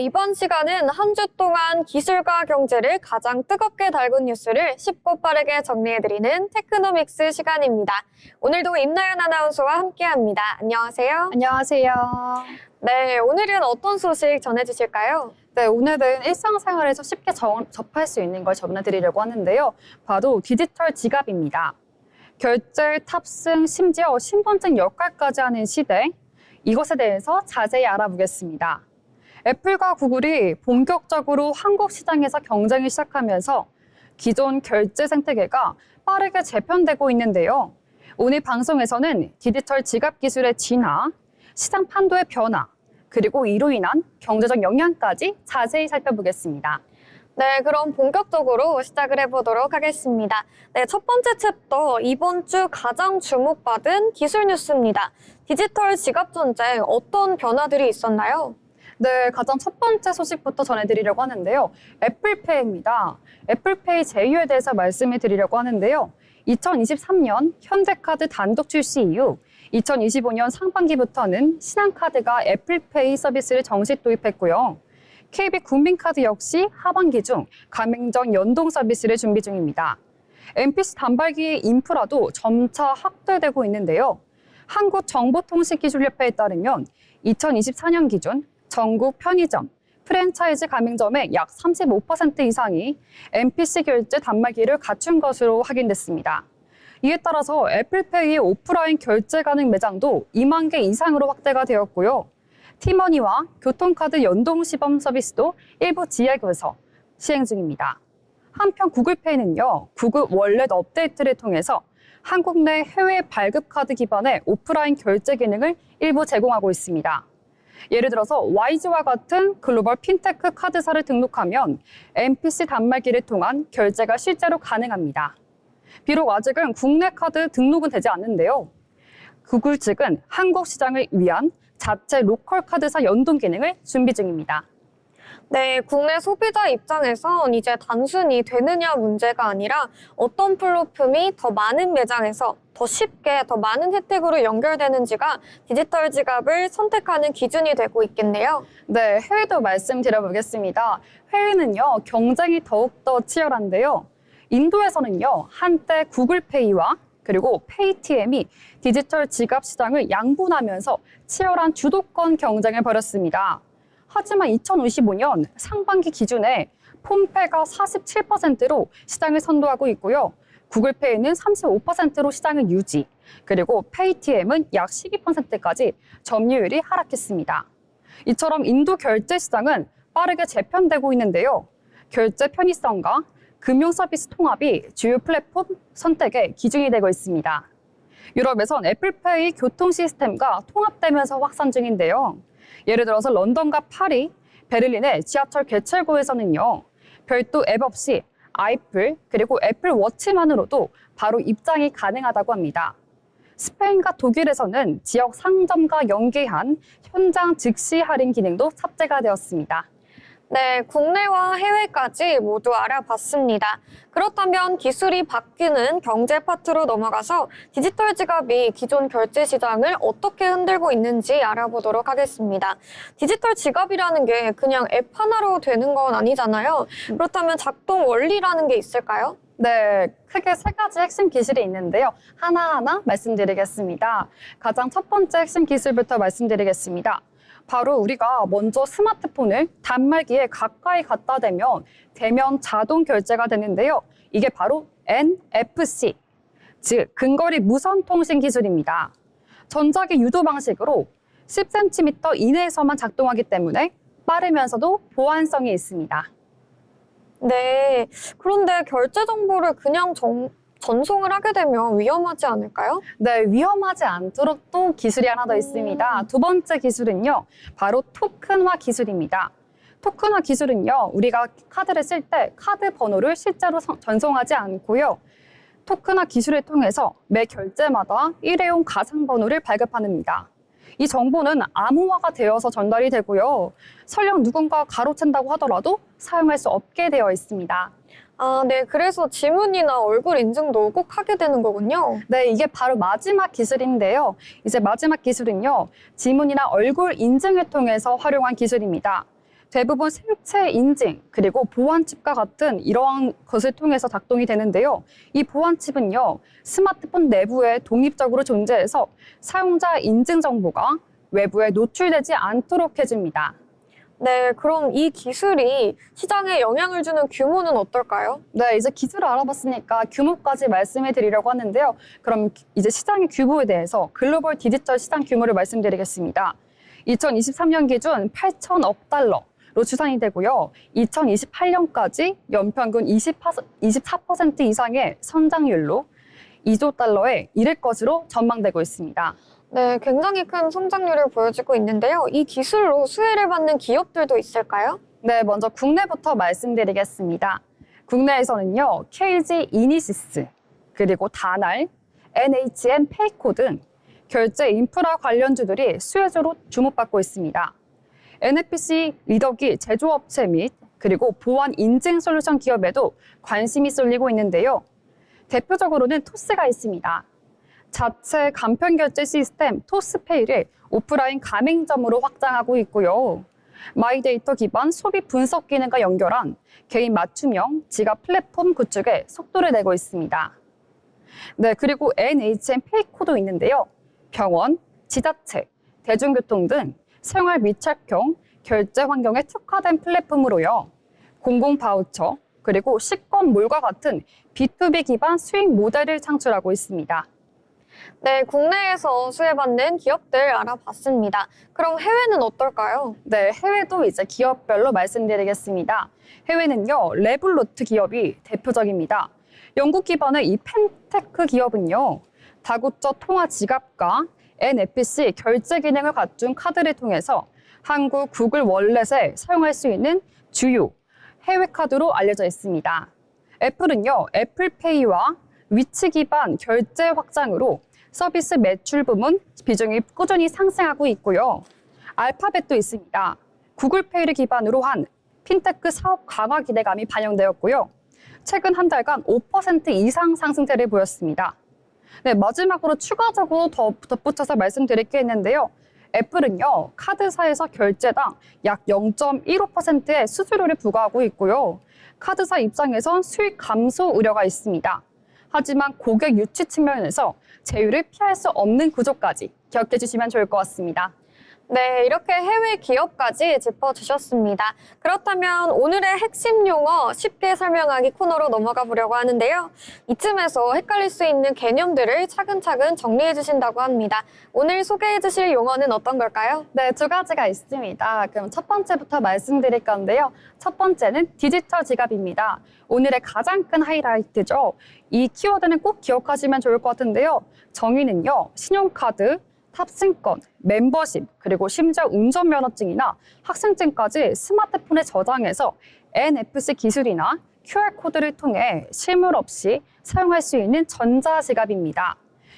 이번 시간은 한 주 동안 기술과 경제를 가장 뜨겁게 달군 뉴스를 쉽고 빠르게 정리해드리는 테크노믹스 시간입니다. 오늘도 임나연 아나운서와 함께합니다. 안녕하세요. 안녕하세요. 네, 오늘은 어떤 소식 전해주실까요? 네, 오늘은 일상생활에서 쉽게 접할 수 있는 걸 전해드리려고 하는데요. 바로 디지털 지갑입니다. 결제, 탑승, 심지어 신분증 역할까지 하는 시대. 이것에 대해서 자세히 알아보겠습니다. 애플과 구글이 본격적으로 한국 시장에서 경쟁을 시작하면서 기존 결제 생태계가 빠르게 재편되고 있는데요. 오늘 방송에서는 디지털 지갑 기술의 진화, 시장 판도의 변화, 그리고 이로 인한 경제적 영향까지 자세히 살펴보겠습니다. 네, 그럼 본격적으로 시작을 해보도록 하겠습니다. 네, 첫 번째 챕터, 이번 주 가장 주목받은 기술 뉴스입니다. 디지털 지갑 전쟁, 어떤 변화들이 있었나요? 네, 가장 첫 번째 소식부터 전해드리려고 하는데요. 애플페이입니다. 애플페이 제휴에 대해서 말씀을 드리려고 하는데요. 2023년 현대카드 단독 출시 이후 2025년 상반기부터는 신한카드가 애플페이 서비스를 정식 도입했고요. KB국민카드 역시 하반기 중 가맹점 연동 서비스를 준비 중입니다. NPC 단말기 인프라도 점차 확대되고 있는데요. 한국정보통신기술협회에 따르면 2024년 기준 전국 편의점, 프랜차이즈 가맹점의 약 35% 이상이 NPC 결제 단말기를 갖춘 것으로 확인됐습니다. 이에 따라서 애플페이의 오프라인 결제 가능 매장도 2만 개 이상으로 확대가 되었고요. 티머니와 교통카드 연동 시범 서비스도 일부 지역에서 시행 중입니다. 한편 구글페이는요, 구글 월렛 업데이트를 통해서 한국 내 해외 발급카드 기반의 오프라인 결제 기능을 일부 제공하고 있습니다. 예를 들어서 YG와 같은 글로벌 핀테크 카드사를 등록하면 NPC 단말기를 통한 결제가 실제로 가능합니다. 비록 아직은 국내 카드 등록은 되지 않는데요. 구글 측은 한국 시장을 위한 자체 로컬 카드사 연동 기능을 준비 중입니다. 네, 국내 소비자 입장에선 이제 단순히 되느냐 문제가 아니라 어떤 플랫폼이 더 많은 매장에서 더 쉽게 더 많은 혜택으로 연결되는지가 디지털 지갑을 선택하는 기준이 되고 있겠네요. 네, 해외도 말씀드려보겠습니다. 해외는요, 경쟁이 더욱더 치열한데요. 인도에서는요, 한때 구글페이와 그리고 페이티엠이 디지털 지갑 시장을 양분하면서 치열한 주도권 경쟁을 벌였습니다. 하지만 2025년 상반기 기준에 폼페가 47%로 시장을 선도하고 있고요. 구글페이는 35%로 시장을 유지, 그리고 페이티엠은 약 12%까지 점유율이 하락했습니다. 이처럼 인도 결제 시장은 빠르게 재편되고 있는데요. 결제 편의성과 금융 서비스 통합이 주요 플랫폼 선택의 기준이 되고 있습니다. 유럽에선 애플페이 교통 시스템과 통합되면서 확산 중인데요. 예를 들어서 런던과 파리, 베를린의 지하철 개찰구에서는요. 별도 앱 없이 아이플 그리고 애플 워치만으로도 바로 입장이 가능하다고 합니다. 스페인과 독일에서는 지역 상점과 연계한 현장 즉시 할인 기능도 탑재가 되었습니다. 네, 국내와 해외까지 모두 알아봤습니다. 그렇다면 기술이 바뀌는 경제 파트로 넘어가서 디지털 지갑이 기존 결제 시장을 어떻게 흔들고 있는지 알아보도록 하겠습니다. 디지털 지갑이라는 게 그냥 앱 하나로 되는 건 아니잖아요. 그렇다면 작동 원리라는 게 있을까요? 네, 크게 세 가지 핵심 기술이 있는데요. 하나하나 말씀드리겠습니다. 가장 첫 번째 핵심 기술부터 말씀드리겠습니다. 바로 우리가 먼저 스마트폰을 단말기에 가까이 갖다 대면 대면 자동 결제가 되는데요. 이게 바로 NFC, 즉 근거리 무선 통신 기술입니다. 전자기 유도 방식으로 10cm 이내에서만 작동하기 때문에 빠르면서도 보안성이 있습니다. 네, 그런데 결제 정보를 그냥 전송을 하게 되면 위험하지 않을까요? 네, 위험하지 않도록 또 기술이 하나 더 있습니다. 두 번째 기술은요, 바로 토큰화 기술입니다. 토큰화 기술은요, 우리가 카드를 쓸 때 카드 번호를 실제로 전송하지 않고요. 토큰화 기술을 통해서 매 결제마다 일회용 가상 번호를 발급합니다. 이 정보는 암호화가 되어서 전달이 되고요. 설령 누군가 가로챈다고 하더라도 사용할 수 없게 되어 있습니다. 아, 네. 그래서 지문이나 얼굴 인증도 꼭 하게 되는 거군요. 네, 이게 바로 마지막 기술인데요. 이제 마지막 기술은요, 지문이나 얼굴 인증을 통해서 활용한 기술입니다. 대부분 생체 인증 그리고 보안칩과 같은 이러한 것을 통해서 작동이 되는데요. 이 보안칩은요, 스마트폰 내부에 독립적으로 존재해서 사용자 인증 정보가 외부에 노출되지 않도록 해줍니다. 네, 그럼 이 기술이 시장에 영향을 주는 규모는 어떨까요? 네, 이제 기술을 알아봤으니까 규모까지 말씀해 드리려고 하는데요. 그럼 이제 시장의 규모에 대해서 글로벌 디지털 시장 규모를 말씀드리겠습니다. 2023년 기준 8천억 달러로 추산이 되고요. 2028년까지 연평균 24% 이상의 성장률로 2조 달러에 이를 것으로 전망되고 있습니다. 네, 굉장히 큰 성장률을 보여주고 있는데요. 이 기술로 수혜를 받는 기업들도 있을까요? 네, 먼저 국내부터 말씀드리겠습니다. 국내에서는요, KG 이니시스, 그리고 다날, NHN 페이코 등 결제 인프라 관련주들이 수혜주로 주목받고 있습니다. NFC 리더기 제조업체 및 그리고 보안 인증 솔루션 기업에도 관심이 쏠리고 있는데요. 대표적으로는 토스가 있습니다. 자체 간편 결제 시스템 토스페이를 오프라인 가맹점으로 확장하고 있고요. 마이데이터 기반 소비 분석 기능과 연결한 개인 맞춤형 지갑 플랫폼 구축에 속도를 내고 있습니다. 네, 그리고 NHN 페이코도 있는데요. 병원, 지자체, 대중교통 등 생활 밀착형 결제 환경에 특화된 플랫폼으로요. 공공 바우처, 그리고 식권몰과 같은 B2B 기반 수익 모델을 창출하고 있습니다. 네, 국내에서 수혜받는 기업들 알아봤습니다. 그럼 해외는 어떨까요? 네, 해외도 이제 기업별로 말씀드리겠습니다. 해외는요, 레볼루트 기업이 대표적입니다. 영국 기반의 이 펜테크 기업은요, 다국적 통화 지갑과 NFC 결제 기능을 갖춘 카드를 통해서 한국 구글 월렛에 사용할 수 있는 주요 해외 카드로 알려져 있습니다. 애플은요, 애플페이와 위치 기반 결제 확장으로 서비스 매출 부문 비중이 꾸준히 상승하고 있고요. 알파벳도 있습니다. 구글페이를 기반으로 한 핀테크 사업 강화 기대감이 반영되었고요. 최근 한 달간 5% 이상 상승세를 보였습니다. 네, 마지막으로 추가적으로 더 덧붙여서 말씀드릴 게 있는데요. 애플은요, 카드사에서 결제당 약 0.15%의 수수료를 부과하고 있고요. 카드사 입장에선 수익 감소 우려가 있습니다. 하지만 고객 유치 측면에서 제휴를 피할 수 없는 구조까지 기억해 주시면 좋을 것 같습니다. 네, 이렇게 해외 기업까지 짚어주셨습니다. 그렇다면 오늘의 핵심 용어 쉽게 설명하기 코너로 넘어가 보려고 하는데요. 이쯤에서 헷갈릴 수 있는 개념들을 차근차근 정리해 주신다고 합니다. 오늘 소개해 주실 용어는 어떤 걸까요? 네, 두 가지가 있습니다. 그럼 첫 번째부터 말씀드릴 건데요. 첫 번째는 디지털 지갑입니다. 오늘의 가장 큰 하이라이트죠. 이 키워드는 꼭 기억하시면 좋을 것 같은데요. 정의는요, 신용카드, 탑승권, 멤버십, 그리고 심지어 운전면허증이나 학생증까지 스마트폰에 저장해서 NFC 기술이나 QR코드를 통해 실물 없이 사용할 수 있는 전자지갑입니다.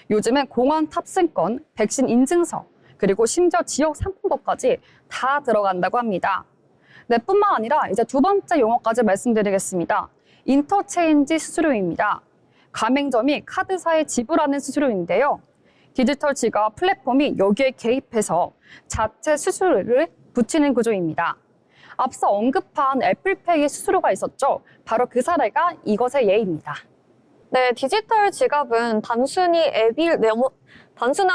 요즘은 공원 탑승권, 백신 인증서, 그리고 심지어 지역 상품권까지 다 들어간다고 합니다. 네, 뿐만 아니라 이제 두 번째 용어까지 말씀드리겠습니다. 인터체인지 수수료입니다. 가맹점이 카드사에 지불하는 수수료인데요. 디지털 지갑 플랫폼이 여기에 개입해서 자체 수수료를 붙이는 구조입니다. 앞서 언급한 애플페이의 수수료가 있었죠. 바로 그 사례가 이것의 예입니다. 네, 디지털 지갑은 단순한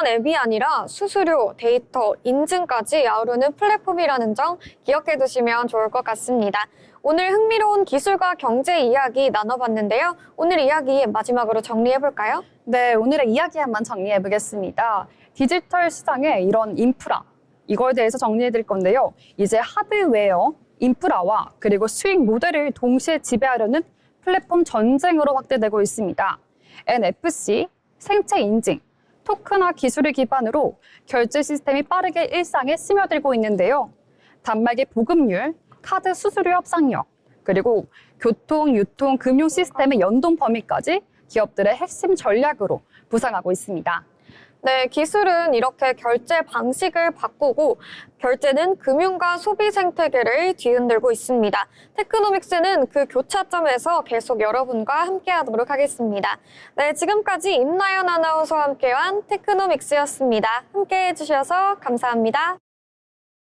앱이 아니라 수수료, 데이터, 인증까지 아우르는 플랫폼이라는 점 기억해 두시면 좋을 것 같습니다. 오늘 흥미로운 기술과 경제 이야기 나눠봤는데요. 오늘 이야기 마지막으로 정리해볼까요? 네, 오늘의 이야기 한번 정리해 보겠습니다. 디지털 시장의 이런 인프라, 이거에 대해서 정리해 드릴 건데요. 이제 하드웨어, 인프라와 그리고 수익 모델을 동시에 지배하려는 플랫폼 전쟁으로 확대되고 있습니다. NFC, 생체 인증, 토큰화 기술을 기반으로 결제 시스템이 빠르게 일상에 스며들고 있는데요. 단말기 보급률, 카드 수수료 협상력, 그리고 교통, 유통, 금융 시스템의 연동 범위까지 기업들의 핵심 전략으로 부상하고 있습니다. 네, 기술은 이렇게 결제 방식을 바꾸고 결제는 금융과 소비 생태계를 뒤흔들고 있습니다. 테크노믹스는 그 교차점에서 계속 여러분과 함께하도록 하겠습니다. 네, 지금까지 임나연 아나운서와 함께한 테크노믹스였습니다. 함께해 주셔서 감사합니다.